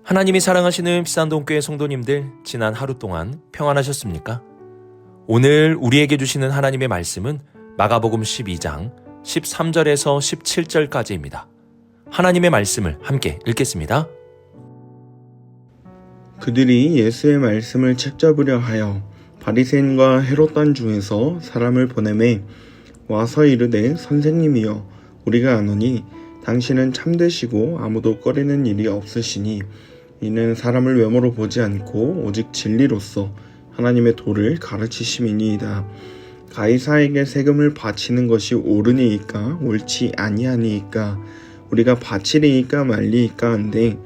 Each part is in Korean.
하나님이 사랑하시는 비산동교회 성도님들, 지난 하루 동안 평안하셨습니까? 오늘 우리에게 주시는 하나님의 말씀은 마가복음 12장 13절에서 17절까지입니다. 하나님의 말씀을 함께 읽겠습니다. 그들이 예수의 말씀을 책잡으려 하여 바리새인과 헤롯단 중에서 사람을 보내매 와서 이르되, 선생님이여, 우리가 아노니 당신은 참되시고 아무도 꺼리는 일이 없으시니 이는 사람을 외모로 보지 않고 오직 진리로서 하나님의 도를 가르치심이니이다. 가이사에게 세금을 바치는 것이 옳으니이까 옳지 아니하니이까 우리가 바치리이까 말리이까 한데,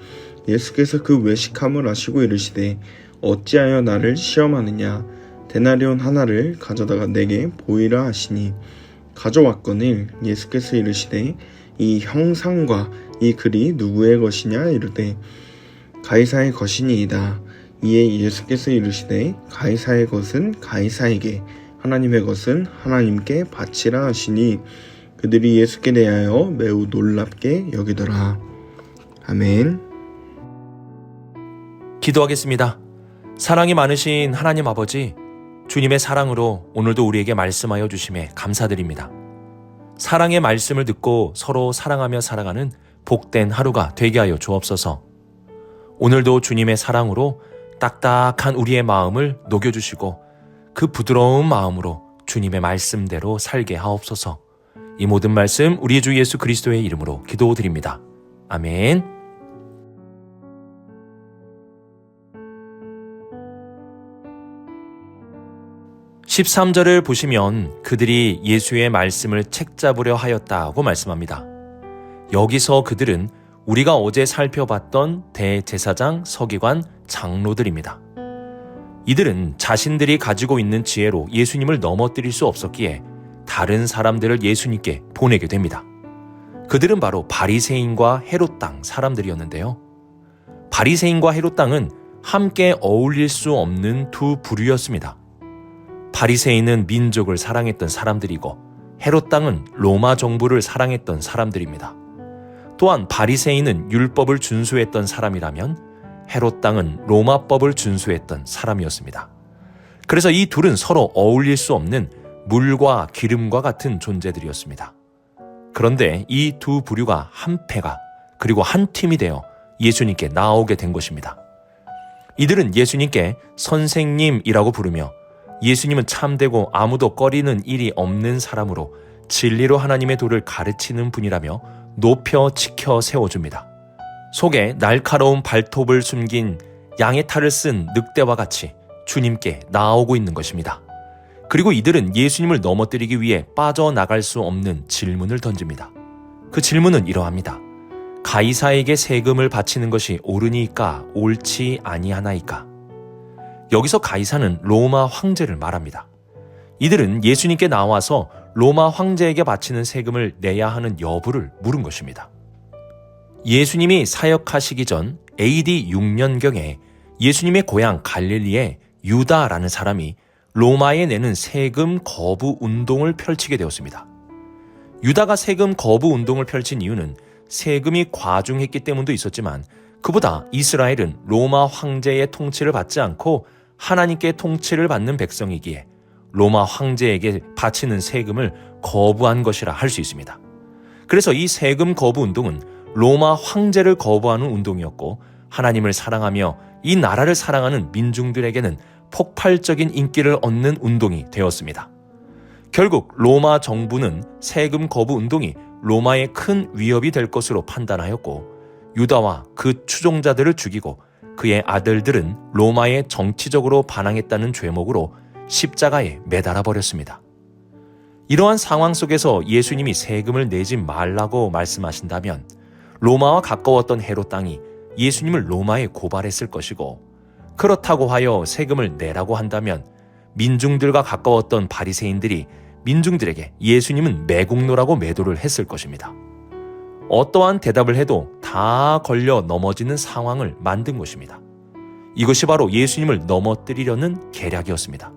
예수께서 그 외식함을 아시고 이르시되, 어찌하여 나를 시험하느냐? 데나리온 하나를 가져다가 내게 보이라 하시니, 가져왔거늘 예수께서 이르시되, 이 형상과 이 글이 누구의 것이냐? 이르되, 가이사의 것이니이다. 이에 예수께서 이르시되, 가이사의 것은 가이사에게, 하나님의 것은 하나님께 바치라 하시니, 그들이 예수께 대하여 매우 놀랍게 여기더라. 아멘. 기도하겠습니다. 사랑이 많으신 하나님 아버지, 주님의 사랑으로 오늘도 우리에게 말씀하여 주심에 감사드립니다. 사랑의 말씀을 듣고 서로 사랑하며 살아가는 복된 하루가 되게 하여 주옵소서. 오늘도 주님의 사랑으로 딱딱한 우리의 마음을 녹여주시고 그 부드러운 마음으로 주님의 말씀대로 살게 하옵소서. 이 모든 말씀 우리 주 예수 그리스도의 이름으로 기도드립니다. 아멘. (13절을) 보시면 그들이 예수의 말씀을 책잡으려 하였다고 말씀합니다. 여기서 그들은 우리가 어제 살펴봤던 대제사장, 서기관, 장로들입니다. 이들은 자신들이 가지고 있는 지혜로 예수님을 넘어뜨릴 수 없었기에 다른 사람들을 예수님께 보내게 됩니다. 그들은 바로 바리새인과 헤롯 땅 사람들이었는데요. 바리새인과 헤롯 땅은 함께 어울릴 수 없는 두 부류였습니다. 바리새인은 민족을 사랑했던 사람들이고 헤롯 땅은 로마 정부를 사랑했던 사람들입니다. 또한 바리새인은 율법을 준수했던 사람이라면 헤롯 땅은 로마법을 준수했던 사람이었습니다. 그래서 이 둘은 서로 어울릴 수 없는 물과 기름과 같은 존재들이었습니다. 그런데 이 두 부류가 한 패가, 그리고 한 팀이 되어 예수님께 나오게 된 것입니다. 이들은 예수님께 선생님이라고 부르며 예수님은 참되고 아무도 꺼리는 일이 없는 사람으로 진리로 하나님의 도를 가르치는 분이라며 높여 지켜 세워줍니다. 속에 날카로운 발톱을 숨긴 양의 탈을 쓴 늑대와 같이 주님께 나아오고 있는 것입니다. 그리고 이들은 예수님을 넘어뜨리기 위해 빠져나갈 수 없는 질문을 던집니다. 그 질문은 이러합니다. 가이사에게 세금을 바치는 것이 옳으니까 옳지 아니하나이까? 여기서 가이사는 로마 황제를 말합니다. 이들은 예수님께 나와서 로마 황제에게 바치는 세금을 내야 하는 여부를 물은 것입니다. 예수님이 사역하시기 전 AD 6년경에 예수님의 고향 갈릴리에 유다라는 사람이 로마에 내는 세금 거부 운동을 펼치게 되었습니다. 유다가 세금 거부 운동을 펼친 이유는 세금이 과중했기 때문도 있었지만, 그보다 이스라엘은 로마 황제의 통치를 받지 않고 하나님께 통치를 받는 백성이기에 로마 황제에게 바치는 세금을 거부한 것이라 할 수 있습니다. 그래서 이 세금 거부 운동은 로마 황제를 거부하는 운동이었고, 하나님을 사랑하며 이 나라를 사랑하는 민중들에게는 폭발적인 인기를 얻는 운동이 되었습니다. 결국 로마 정부는 세금 거부 운동이 로마의 큰 위협이 될 것으로 판단하였고, 유다와 그 추종자들을 죽이고 그의 아들들은 로마에 정치적으로 반항했다는 죄목으로 십자가에 매달아 버렸습니다. 이러한 상황 속에서 예수님이 세금을 내지 말라고 말씀하신다면 로마와 가까웠던 헤롯 땅이 예수님을 로마에 고발했을 것이고, 그렇다고 하여 세금을 내라고 한다면 민중들과 가까웠던 바리새인들이 민중들에게 예수님은 매국노라고 매도를 했을 것입니다. 어떠한 대답을 해도 다 걸려 넘어지는 상황을 만든 것입니다. 이것이 바로 예수님을 넘어뜨리려는 계략이었습니다.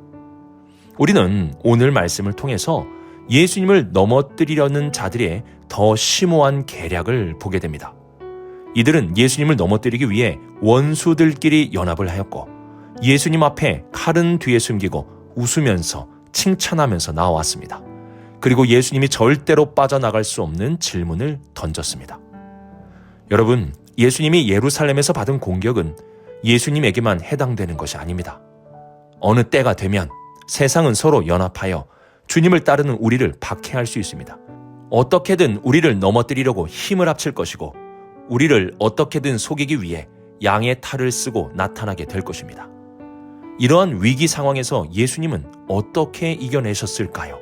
우리는 오늘 말씀을 통해서 예수님을 넘어뜨리려는 자들의 더 심오한 계략을 보게 됩니다. 이들은 예수님을 넘어뜨리기 위해 원수들끼리 연합을 하였고 예수님 앞에 칼은 뒤에 숨기고 웃으면서 칭찬하면서 나왔습니다. 그리고 예수님이 절대로 빠져나갈 수 없는 질문을 던졌습니다. 여러분, 예수님이 예루살렘에서 받은 공격은 예수님에게만 해당되는 것이 아닙니다. 어느 때가 되면 세상은 서로 연합하여 주님을 따르는 우리를 박해할 수 있습니다. 어떻게든 우리를 넘어뜨리려고 힘을 합칠 것이고 우리를 어떻게든 속이기 위해 양의 탈을 쓰고 나타나게 될 것입니다. 이러한 위기 상황에서 예수님은 어떻게 이겨내셨을까요?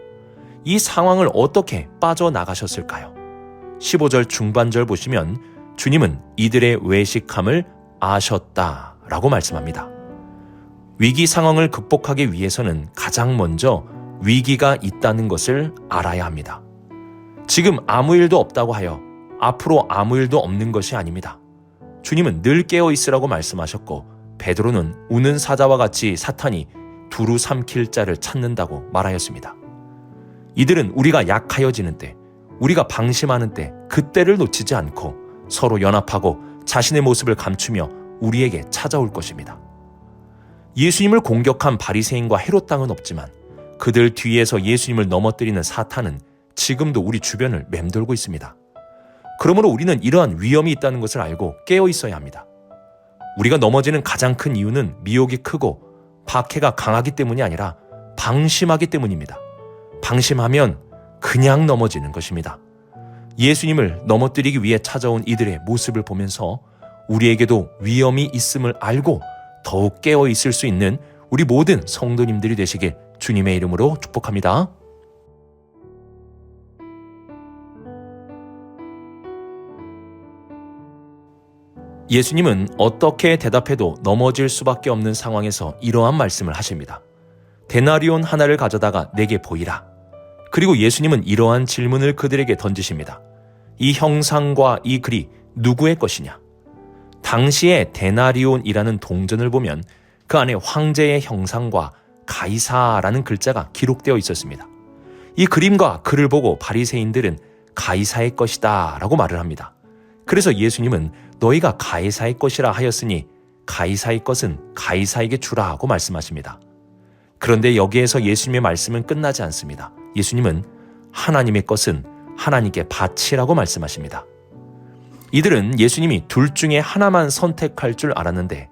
이 상황을 어떻게 빠져나가셨을까요? 15절 중반절 보시면 주님은 이들의 외식함을 아셨다라고 말씀합니다. 위기 상황을 극복하기 위해서는 가장 먼저 위기가 있다는 것을 알아야 합니다. 지금 아무 일도 없다고 하여 앞으로 아무 일도 없는 것이 아닙니다. 주님은 늘 깨어 있으라고 말씀하셨고 베드로는 우는 사자와 같이 사탄이 두루 삼킬 자를 찾는다고 말하였습니다. 이들은 우리가 약하여지는 때, 우리가 방심하는 때 그때를 놓치지 않고 서로 연합하고 자신의 모습을 감추며 우리에게 찾아올 것입니다. 예수님을 공격한 바리새인과 헤롯 당은 없지만 그들 뒤에서 예수님을 넘어뜨리는 사탄은 지금도 우리 주변을 맴돌고 있습니다. 그러므로 우리는 이러한 위험이 있다는 것을 알고 깨어 있어야 합니다. 우리가 넘어지는 가장 큰 이유는 미혹이 크고 박해가 강하기 때문이 아니라 방심하기 때문입니다. 방심하면 그냥 넘어지는 것입니다. 예수님을 넘어뜨리기 위해 찾아온 이들의 모습을 보면서 우리에게도 위험이 있음을 알고 더욱 깨어 있을 수 있는 우리 모든 성도님들이 되시길 주님의 이름으로 축복합니다. 예수님은 어떻게 대답해도 넘어질 수밖에 없는 상황에서 이러한 말씀을 하십니다. 데나리온 하나를 가져다가 내게 보이라. 그리고 예수님은 이러한 질문을 그들에게 던지십니다. 이 형상과 이 글이 누구의 것이냐? 당시에 데나리온이라는 동전을 보면 그 안에 황제의 형상과 가이사라는 글자가 기록되어 있었습니다. 이 그림과 글을 보고 바리새인들은 가이사의 것이다 라고 말을 합니다. 그래서 예수님은 너희가 가이사의 것이라 하였으니 가이사의 것은 가이사에게 주라 하고 말씀하십니다. 그런데 여기에서 예수님의 말씀은 끝나지 않습니다. 예수님은 하나님의 것은 하나님께 바치라고 말씀하십니다. 이들은 예수님이 둘 중에 하나만 선택할 줄 알았는데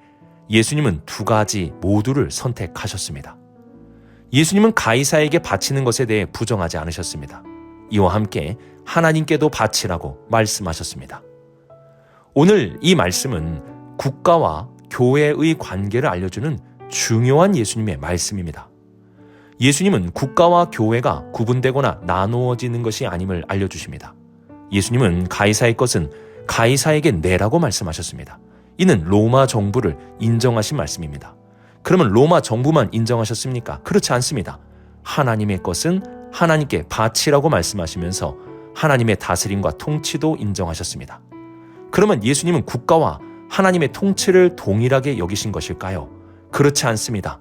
예수님은 두 가지 모두를 선택하셨습니다. 예수님은 가이사에게 바치는 것에 대해 부정하지 않으셨습니다. 이와 함께 하나님께도 바치라고 말씀하셨습니다. 오늘 이 말씀은 국가와 교회의 관계를 알려주는 중요한 예수님의 말씀입니다. 예수님은 국가와 교회가 구분되거나 나누어지는 것이 아님을 알려주십니다. 예수님은 가이사의 것은 가이사에게 내라고 말씀하셨습니다. 이는 로마 정부를 인정하신 말씀입니다. 그러면 로마 정부만 인정하셨습니까? 그렇지 않습니다. 하나님의 것은 하나님께 바치라고 말씀하시면서 하나님의 다스림과 통치도 인정하셨습니다. 그러면 예수님은 국가와 하나님의 통치를 동일하게 여기신 것일까요? 그렇지 않습니다.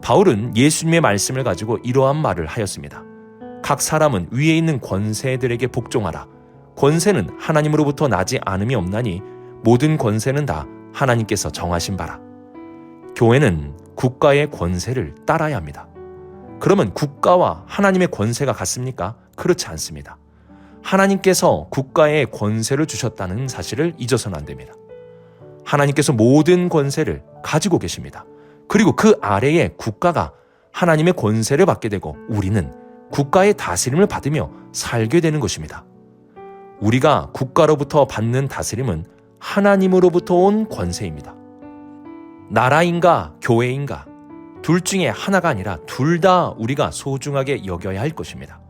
바울은 예수님의 말씀을 가지고 이러한 말을 하였습니다. 각 사람은 위에 있는 권세들에게 복종하라. 권세는 하나님으로부터 나지 않음이 없나니 모든 권세는 다 하나님께서 정하신 바라. 교회는 국가의 권세를 따라야 합니다. 그러면 국가와 하나님의 권세가 같습니까? 그렇지 않습니다. 하나님께서 국가에 권세를 주셨다는 사실을 잊어서는 안 됩니다. 하나님께서 모든 권세를 가지고 계십니다. 그리고 그 아래에 국가가 하나님의 권세를 받게 되고 우리는 국가의 다스림을 받으며 살게 되는 것입니다. 우리가 국가로부터 받는 다스림은 하나님으로부터 온 권세입니다. 나라인가 교회인가 둘 중에 하나가 아니라 둘 다 우리가 소중하게 여겨야 할 것입니다.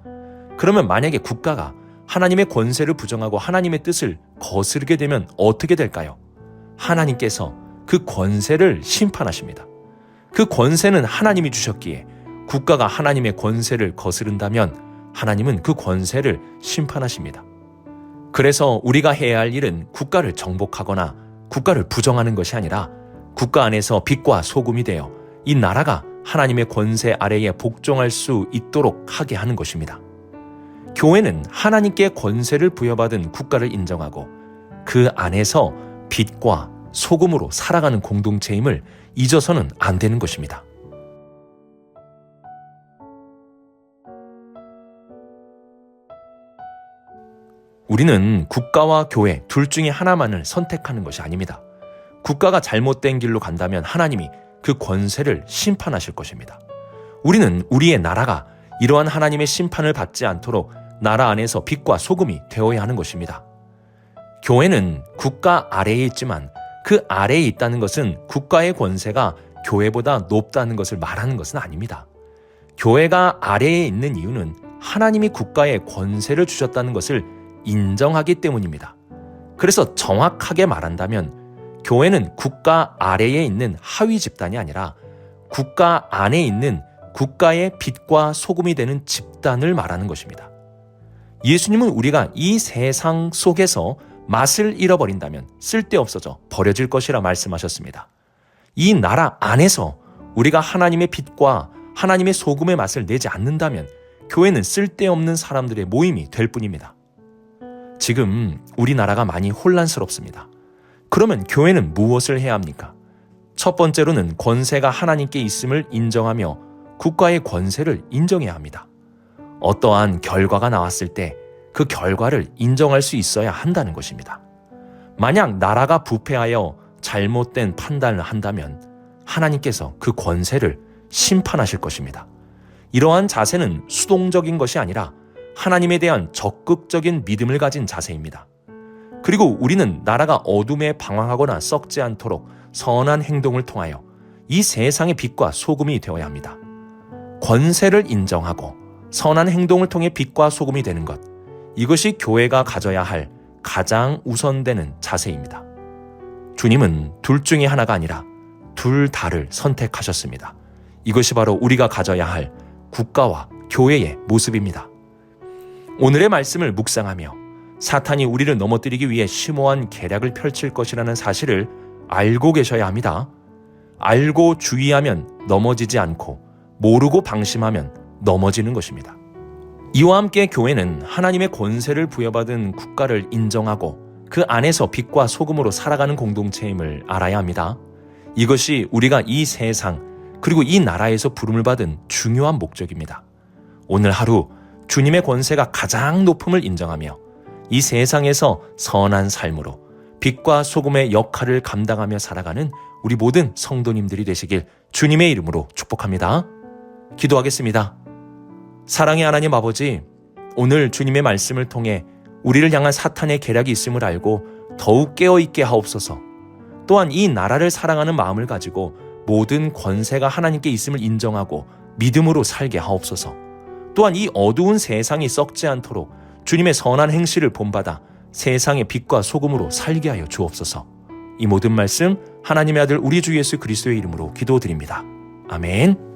그러면 만약에 국가가 하나님의 권세를 부정하고 하나님의 뜻을 거스르게 되면 어떻게 될까요? 하나님께서 그 권세를 심판하십니다. 그 권세는 하나님이 주셨기에 국가가 하나님의 권세를 거스른다면 하나님은 그 권세를 심판하십니다. 그래서 우리가 해야 할 일은 국가를 정복하거나 국가를 부정하는 것이 아니라 국가 안에서 빛과 소금이 되어 이 나라가 하나님의 권세 아래에 복종할 수 있도록 하게 하는 것입니다. 교회는 하나님께 권세를 부여받은 국가를 인정하고 그 안에서 빛과 소금으로 살아가는 공동체임을 잊어서는 안 되는 것입니다. 우리는 국가와 교회 둘 중에 하나만을 선택하는 것이 아닙니다. 국가가 잘못된 길로 간다면 하나님이 그 권세를 심판하실 것입니다. 우리는 우리의 나라가 이러한 하나님의 심판을 받지 않도록 나라 안에서 빛과 소금이 되어야 하는 것입니다. 교회는 국가 아래에 있지만 그 아래에 있다는 것은 국가의 권세가 교회보다 높다는 것을 말하는 것은 아닙니다. 교회가 아래에 있는 이유는 하나님이 국가에 권세를 주셨다는 것을 인정하기 때문입니다. 그래서 정확하게 말한다면 교회는 국가 아래에 있는 하위 집단이 아니라 국가 안에 있는 국가의 빛과 소금이 되는 집단을 말하는 것입니다. 예수님은 우리가 이 세상 속에서 맛을 잃어버린다면 쓸데없어져 버려질 것이라 말씀하셨습니다. 이 나라 안에서 우리가 하나님의 빛과 하나님의 소금의 맛을 내지 않는다면 교회는 쓸데없는 사람들의 모임이 될 뿐입니다. 지금 우리나라가 많이 혼란스럽습니다. 그러면 교회는 무엇을 해야 합니까? 첫 번째로는 권세가 하나님께 있음을 인정하며 국가의 권세를 인정해야 합니다. 어떠한 결과가 나왔을 때 그 결과를 인정할 수 있어야 한다는 것입니다. 만약 나라가 부패하여 잘못된 판단을 한다면 하나님께서 그 권세를 심판하실 것입니다. 이러한 자세는 수동적인 것이 아니라 하나님에 대한 적극적인 믿음을 가진 자세입니다. 그리고 우리는 나라가 어둠에 방황하거나 썩지 않도록 선한 행동을 통하여 이 세상의 빛과 소금이 되어야 합니다. 권세를 인정하고 선한 행동을 통해 빛과 소금이 되는 것, 이것이 교회가 가져야 할 가장 우선되는 자세입니다. 주님은 둘 중에 하나가 아니라 둘 다를 선택하셨습니다. 이것이 바로 우리가 가져야 할 국가와 교회의 모습입니다. 오늘의 말씀을 묵상하며 사탄이 우리를 넘어뜨리기 위해 심오한 계략을 펼칠 것이라는 사실을 알고 계셔야 합니다. 알고 주의하면 넘어지지 않고 모르고 방심하면 넘어지는 것입니다. 이와 함께 교회는 하나님의 권세를 부여받은 국가를 인정하고 그 안에서 빛과 소금으로 살아가는 공동체임을 알아야 합니다. 이것이 우리가 이 세상 그리고 이 나라에서 부름을 받은 중요한 목적입니다. 오늘 하루 주님의 권세가 가장 높음을 인정하며 이 세상에서 선한 삶으로 빛과 소금의 역할을 감당하며 살아가는 우리 모든 성도님들이 되시길 주님의 이름으로 축복합니다. 기도하겠습니다. 사랑의 하나님 아버지, 오늘 주님의 말씀을 통해 우리를 향한 사탄의 계략이 있음을 알고 더욱 깨어있게 하옵소서. 또한 이 나라를 사랑하는 마음을 가지고 모든 권세가 하나님께 있음을 인정하고 믿음으로 살게 하옵소서. 또한 이 어두운 세상이 썩지 않도록 주님의 선한 행실을 본받아 세상의 빛과 소금으로 살게 하여 주옵소서. 이 모든 말씀 하나님의 아들 우리 주 예수 그리스도의 이름으로 기도드립니다. 아멘.